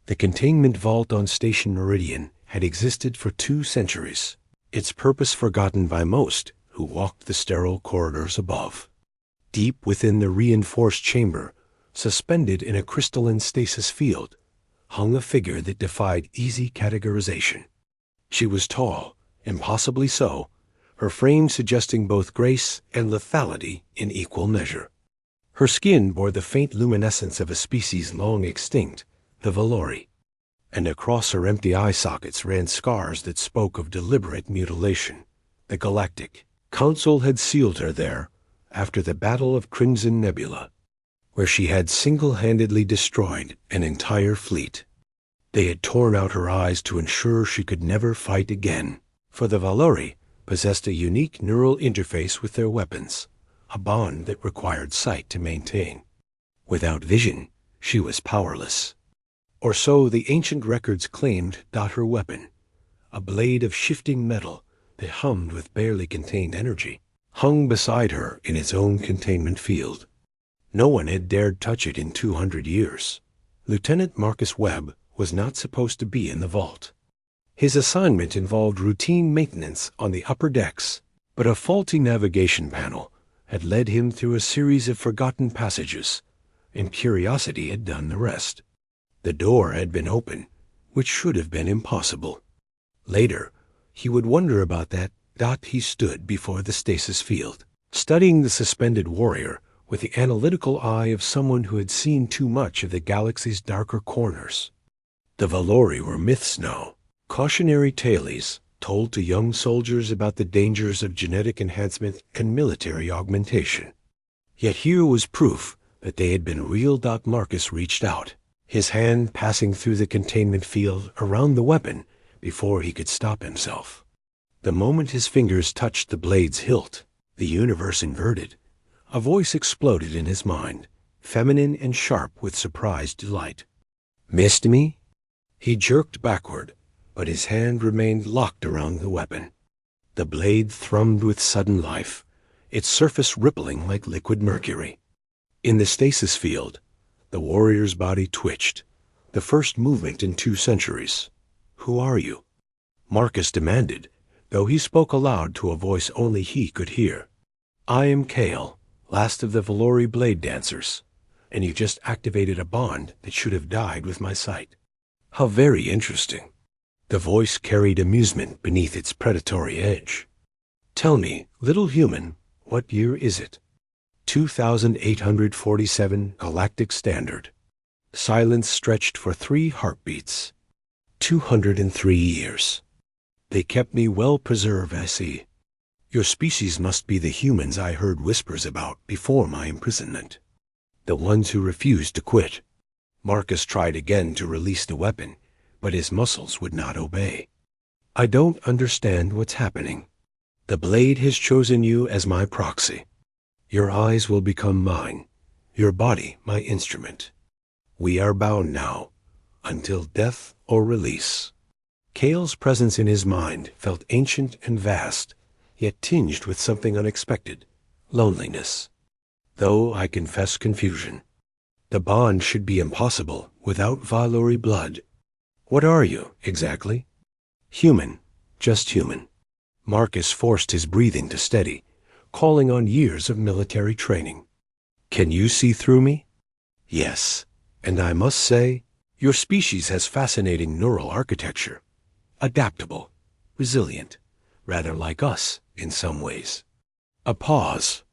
The containment vault on Station Meridian had existed for 2 centuries, its purpose forgotten by most who walked the sterile corridors above. Deep within the reinforced chamber, suspended in a crystalline stasis field, hung a figure that defied easy categorization. She was tall, impossibly so, her frame suggesting both grace and lethality in equal measure. Her skin bore the faint luminescence of a species long extinct, the Valori, and across her empty eye sockets ran scars that spoke of deliberate mutilation. The Galactic Council had sealed her there after the Battle of Crimson Nebula, where she had single-handedly destroyed an entire fleet. They had torn out her eyes to ensure she could never fight again, for the Valori possessed a unique neural interface with their weapons, a bond that required sight to maintain. Without vision, she was powerless. Or so the ancient records claimed about her weapon, a blade of shifting metal that hummed with barely contained energy, hung beside her in its own containment field. No one had dared touch it in 200 years. Lieutenant Marcus Webb was not supposed to be in the vault. His assignment involved routine maintenance on the upper decks, but a faulty navigation panel had led him through a series of forgotten passages, and curiosity had done the rest. The door had been open, which should have been impossible. Later, he would wonder about that. He stood before the stasis field, studying the suspended warrior with the analytical eye of someone who had seen too much of the galaxy's darker corners. The Valori were myths now, cautionary tales told to young soldiers about the dangers of genetic enhancement and military augmentation. Yet here was proof that they had been real. Marcus reached out, his hand passing through the containment field around the weapon before he could stop himself. The moment his fingers touched the blade's hilt, the universe inverted. A voice exploded in his mind, feminine and sharp with surprised delight. "Missed me?" He jerked backward, but his hand remained locked around the weapon. The blade thrummed with sudden life, its surface rippling like liquid mercury. In the stasis field, the warrior's body twitched, the first movement in 2 centuries. "Who are you?" Marcus demanded, though he spoke aloud to a voice only he could hear. "I am Kale, last of the Valori blade dancers, and you just activated a bond that should have died with my sight." "How very interesting." The voice carried amusement beneath its predatory edge. "Tell me, little human, what year is it?" 2847 Galactic Standard. Silence stretched for 3 heartbeats. 203 years. They kept me well preserved, I see. Your species must be the humans I heard whispers about before my imprisonment. The ones who refused to quit. Marcus tried again to release the weapon, but his muscles would not obey. "I don't understand what's happening. The blade has chosen you as my proxy. Your eyes will become mine, your body my instrument. We are bound now, until death or release." Kale's presence in his mind felt ancient and vast, yet tinged with something unexpected, loneliness. Though I confess confusion. The bond should be impossible without Valori blood. What are you, exactly? Human, just human. Marcus forced his breathing to steady, calling on years of military training. "Can you see through me?" "Yes, and I must say, your species has fascinating neural architecture. Adaptable, resilient, rather like us in some ways." A pause.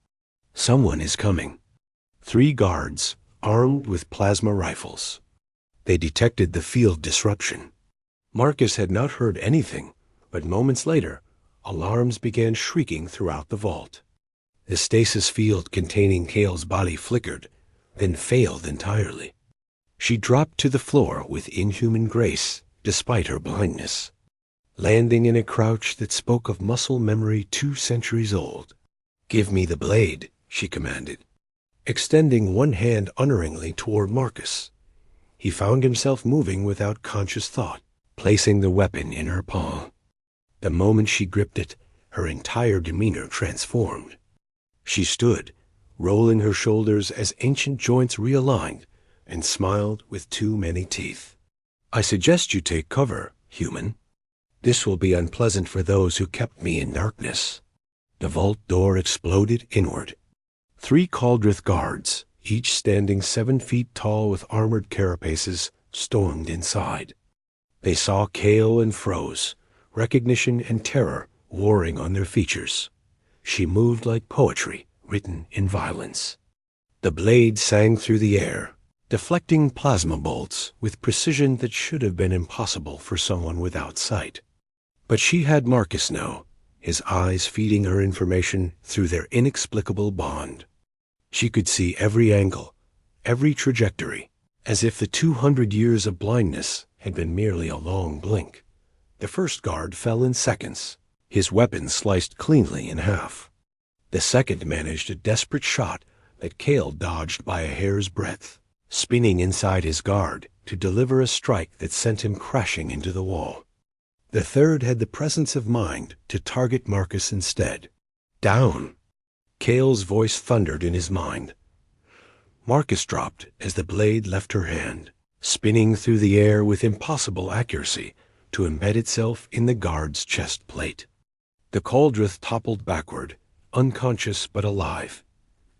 Someone is coming. 3 guards, armed with plasma rifles. They detected the field disruption. Marcus had not heard anything, but moments later, alarms began shrieking throughout the vault. The stasis field containing Kale's body flickered, then failed entirely. She dropped to the floor with inhuman grace, despite her blindness, landing in a crouch that spoke of muscle memory 2 centuries old. "Give me the blade," she commanded, extending one hand unerringly toward Marcus. He found himself moving without conscious thought, placing the weapon in her palm. The moment she gripped it, her entire demeanor transformed. She stood, rolling her shoulders as ancient joints realigned, and smiled with too many teeth. I suggest you take cover, human. This will be unpleasant for those who kept me in darkness. The vault door exploded inward. 3 Cauldrith guards, each standing 7 feet tall with armored carapaces, stormed inside. They saw Kale and froze, recognition and terror warring on their features. She moved like poetry written in violence. The blade sang through the air, deflecting plasma bolts with precision that should have been impossible for someone without sight. But she had Marcus know, his eyes feeding her information through their inexplicable bond. She could see every angle, every trajectory, as if the 200 years of blindness had been merely a long blink. The first guard fell in seconds, his weapon sliced cleanly in half. The second managed a desperate shot that Kale dodged by a hair's breadth, spinning inside his guard to deliver a strike that sent him crashing into the wall. The third had the presence of mind to target Marcus instead. Down! Kale's voice thundered in his mind. Marcus dropped as the blade left her hand, spinning through the air with impossible accuracy to embed itself in the guard's chest plate. The Cauldrith toppled backward, unconscious but alive.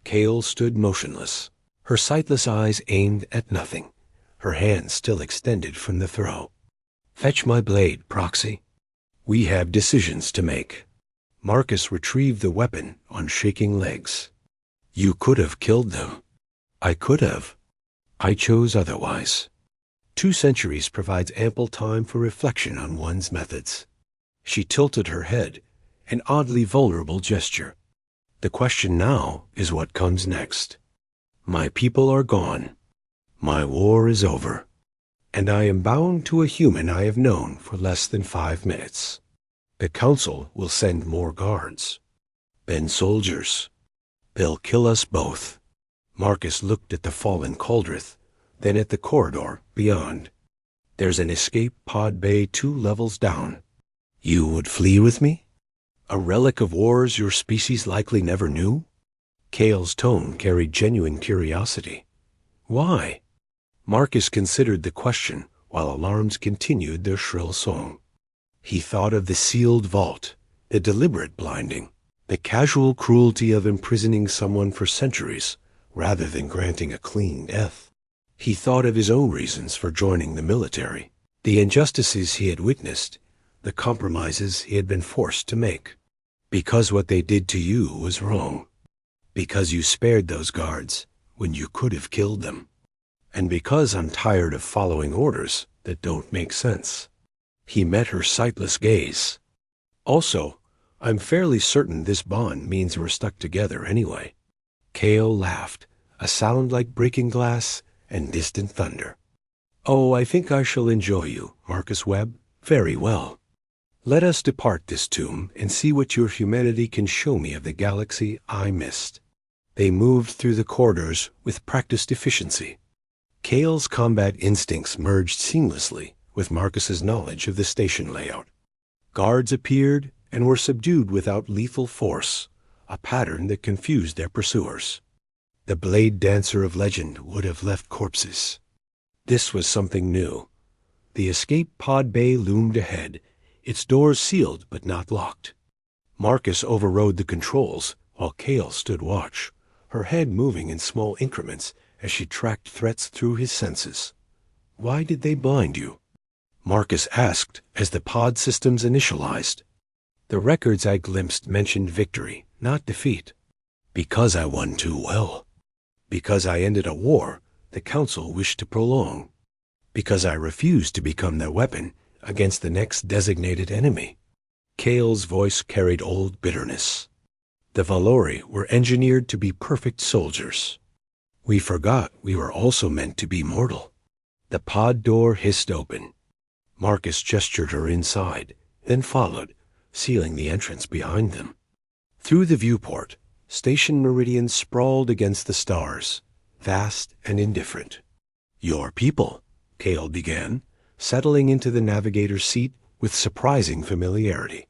Kale stood motionless, her sightless eyes aimed at nothing, her hands still extended from the throw. Fetch my blade, Proxy. We have decisions to make. Marcus retrieved the weapon on shaking legs. You could have killed them. I could have. I chose otherwise. 2 centuries provides ample time for reflection on one's methods. She tilted her head, an oddly vulnerable gesture. The question now is what comes next. My people are gone. My war is over. And I am bound to a human I have known for less than 5 minutes. The Council will send more guards. Then soldiers. They'll kill us both. Marcus looked at the fallen Cauldrith, then at the corridor beyond. There's an escape pod bay 2 levels down. You would flee with me? A relic of wars your species likely never knew? Kale's tone carried genuine curiosity. Why? Marcus considered the question while alarms continued their shrill song. He thought of the sealed vault, the deliberate blinding, the casual cruelty of imprisoning someone for centuries rather than granting a clean death. He thought of his own reasons for joining the military, the injustices he had witnessed, the compromises he had been forced to make. Because what they did to you was wrong. Because you spared those guards when you could have killed them. And because I'm tired of following orders that don't make sense. He met her sightless gaze. Also, I'm fairly certain this bond means we're stuck together anyway. Kale laughed, a sound like breaking glass and distant thunder. Oh, I think I shall enjoy you, Marcus Webb, very well. Let us depart this tomb and see what your humanity can show me of the galaxy I missed. They moved through the corridors with practiced efficiency. Kale's combat instincts merged seamlessly with Marcus's knowledge of the station layout. Guards appeared and were subdued without lethal force, a pattern that confused their pursuers. The blade dancer of legend would have left corpses. This was something new. The escape pod bay loomed ahead, its doors sealed but not locked. Marcus overrode the controls while Kale stood watch, her head moving in small increments as she tracked threats through his senses. Why did they blind you? Marcus asked as the pod systems initialized. The records I glimpsed mentioned victory, not defeat. Because I won too well. Because I ended a war the Council wished to prolong. Because I refused to become their weapon against the next designated enemy. Kale's voice carried old bitterness. The Valori were engineered to be perfect soldiers. We forgot we were also meant to be mortal. The pod door hissed open. Marcus gestured her inside, then followed, sealing the entrance behind them. Through the viewport, Station Meridian sprawled against the stars, vast and indifferent. Your people, Kale began, settling into the navigator's seat with surprising familiarity.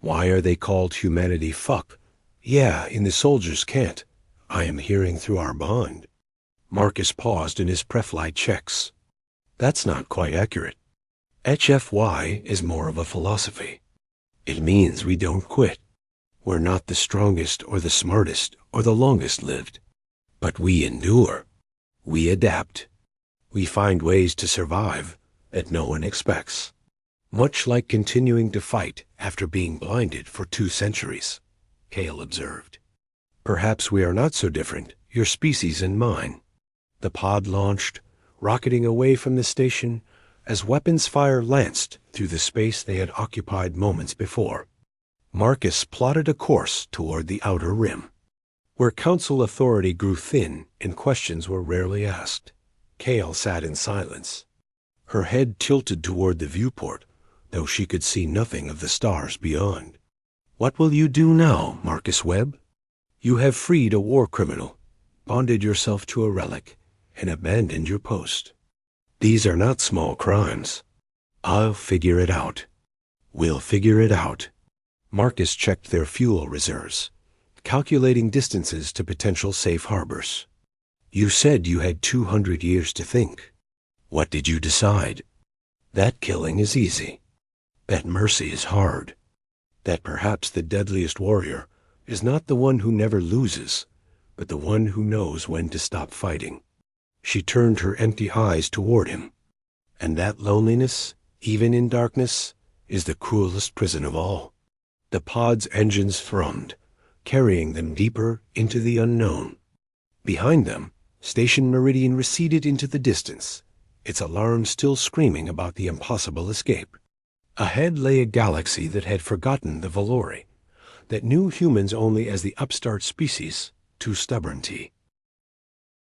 Why are they called humanity fuck? Yeah, in the soldiers' cant. I am hearing through our bond. Marcus paused in his preflight checks. That's not quite accurate. HFY is more of a philosophy. It means we don't quit. We're not the strongest or the smartest or the longest lived. But we endure. We adapt. We find ways to survive that no one expects. Much like continuing to fight after being blinded for 2 centuries, Kale observed. Perhaps we are not so different, your species and mine. The pod launched, rocketing away from the station as weapons fire lanced through the space they had occupied moments before. Marcus plotted a course toward the outer rim, where council authority grew thin and questions were rarely asked. Kale sat in silence, her head tilted toward the viewport, though she could see nothing of the stars beyond. What will you do now, Marcus Webb? You have freed a war criminal, bonded yourself to a relic, and abandoned your post. These are not small crimes. I'll figure it out. We'll figure it out. Marcus checked their fuel reserves, calculating distances to potential safe harbors. You said you had 200 years to think. What did you decide? That killing is easy. That mercy is hard. That perhaps the deadliest warrior is not the one who never loses, but the one who knows when to stop fighting. She turned her empty eyes toward him. And that loneliness, even in darkness, is the cruelest prison of all. The pod's engines thrummed, carrying them deeper into the unknown. Behind them, Station Meridian receded into the distance, its alarm still screaming about the impossible escape. Ahead lay a galaxy that had forgotten the Valori, that knew humans only as the upstart species, too stubborn.